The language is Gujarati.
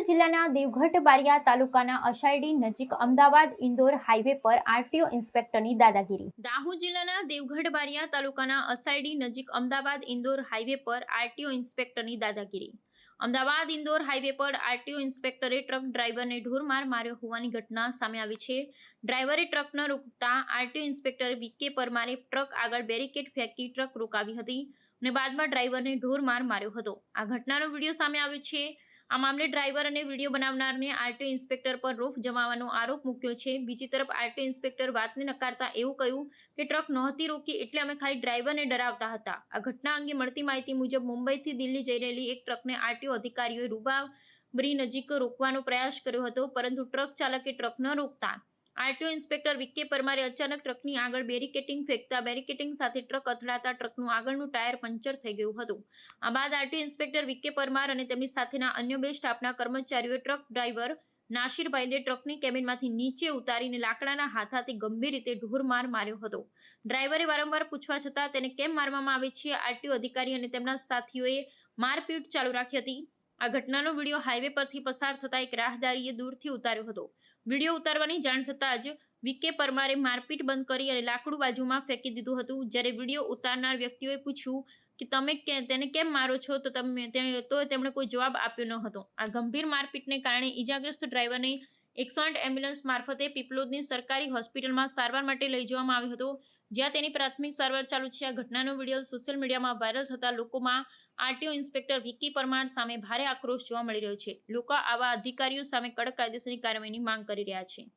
જિલ્લાના દેવગઢ બારિયા તાલુકાના અષાઢી નજીક અમદાવાદ ઇન્દોર હાઈવે પર આરટીઓ ઇન્સ્પેક્ટરની દાદાગીરી। દાહોદ જિલ્લાના દેવગઢ બારિયા તાલુકાના અષાઢી નજીક અમદાવાદ ઇન્દોર હાઈવે પર આરટીઓ ઇન્સ્પેક્ટરની દાદાગીરી। અમદાવાદ ઇન્દોર હાઈવે પર આરટીઓ ઇન્સ્પેક્ટરે ટ્રક ડ્રાઈવરને ઢોરમાર માર્યો હોવાની ઘટના સામે આવી છે। ડ્રાઈવરે ટ્રક ન રોકતા આરટીઓ ઇન્સ્પેક્ટર વીકે પરમારે ટ્રક આગળ બેરિકેડ ફેંકી ટ્રક રોકાવી હતી અને બાદમાં ડ્રાઈવરને ઢોરમાર માર્યો હતો। આ ઘટનાનો વિડીયો સામે આવ્યો છે। આ મામલે ડ્રાઈવર અને વિડીયો બનાવનારને આરટીઓ ઇન્સ્પેક્ટર પર રોફ જમાવવાનો આરોપ મૂક્યો છે। બીજી તરફ આરટીઓ ઇન્સ્પેક્ટર વાતને નકારતા એવું કહ્યું કે ટ્રક નહોતી રોકી એટલે અમે ખાલી ડ્રાઈવરને ડરાવતા હતા। આ ઘટના અંગે મળતી માહિતી મુજબ મુંબઈથી દિલ્હી જઈ રહેલી એક ટ્રકને આરટીઓ અધિકારીઓએ રૂબાબરી નજીક રોકવાનો પ્રયાસ કર્યો હતો, પરંતુ ટ્રક ચાલકે ટ્રક ન રોકતા આરટીઓ ઇન્સ્પેક્ટર વીકે પરમારે અચાનક ટ્રકની આગળ બેરિકેટિંગ ફેંકતા બેરિકેટિંગ સાથે ટ્રક અથડાતા ટ્રકનું આગળનું ટાયર પંચર થઈ ગયું હતું। આ બાદ આરટીઓ ઇન્સ્પેક્ટર વીકે પરમાર અને તેમની સાથેના અન્ય બે સ્ટાફના કર્મચારીઓએ ટ્રક ડ્રાઈવર નાસિરભાઈને ટ્રકની કેબિનમાંથી નીચે ઉતારીને લાકડાના હાથાથી ગંભીર રીતે ઢોરમાર માર્યો હતો। ડ્રાઈવરે વારંવાર પૂછવા છતાં તેને કેમ મારવામાં આવે છે, આરટીઓ અધિકારી અને તેમના સાથીઓએ મારપીટ ચાલુ રાખી હતી। આ ઘટનાનો વિડીયો હાઈવે પરથી પસાર થતા એક રાહદારીએ દૂરથી ઉતાર્યો હતો। વિડીયો ઉતારવાની જાણ થતાં જ વીકે પરમારે મારપીટ બંધ કરી અને લાકડું બાજુમાં ફેંકી દીધું હતું। જ્યારે વિડીયો ઉતારનાર વ્યક્તિઓએ પૂછ્યું કે તમે તેને કેમ મારો છો તો તેમણે કોઈ જવાબ આપ્યો ન હતો। આ ગંભીર મારપીટને કારણે ઈજાગ્રસ્ત ડ્રાઈવરને 108 એમ્બ્યુલન્સ મારફતે પીપલોદની સરકારી હોસ્પિટલમાં સારવાર માટે લઈ જવામાં આવ્યો હતો, જ્યાં તેની પ્રાથમિક સારવાર ચાલુ છે। આ ઘટનાનો વિડીયો સોશિયલ મીડિયામાં વાયરલ થતા લોકોમાં આરટીઓ ઇન્સ્પેક્ટર વીકે પરમાર સામે ભારે આક્રોશ જોવા મળી રહ્યો છે। લોકો આવા અધિકારીઓ સામે કડક કાયદેસરની કાર્યવાહીની માંગ કરી રહ્યા છે।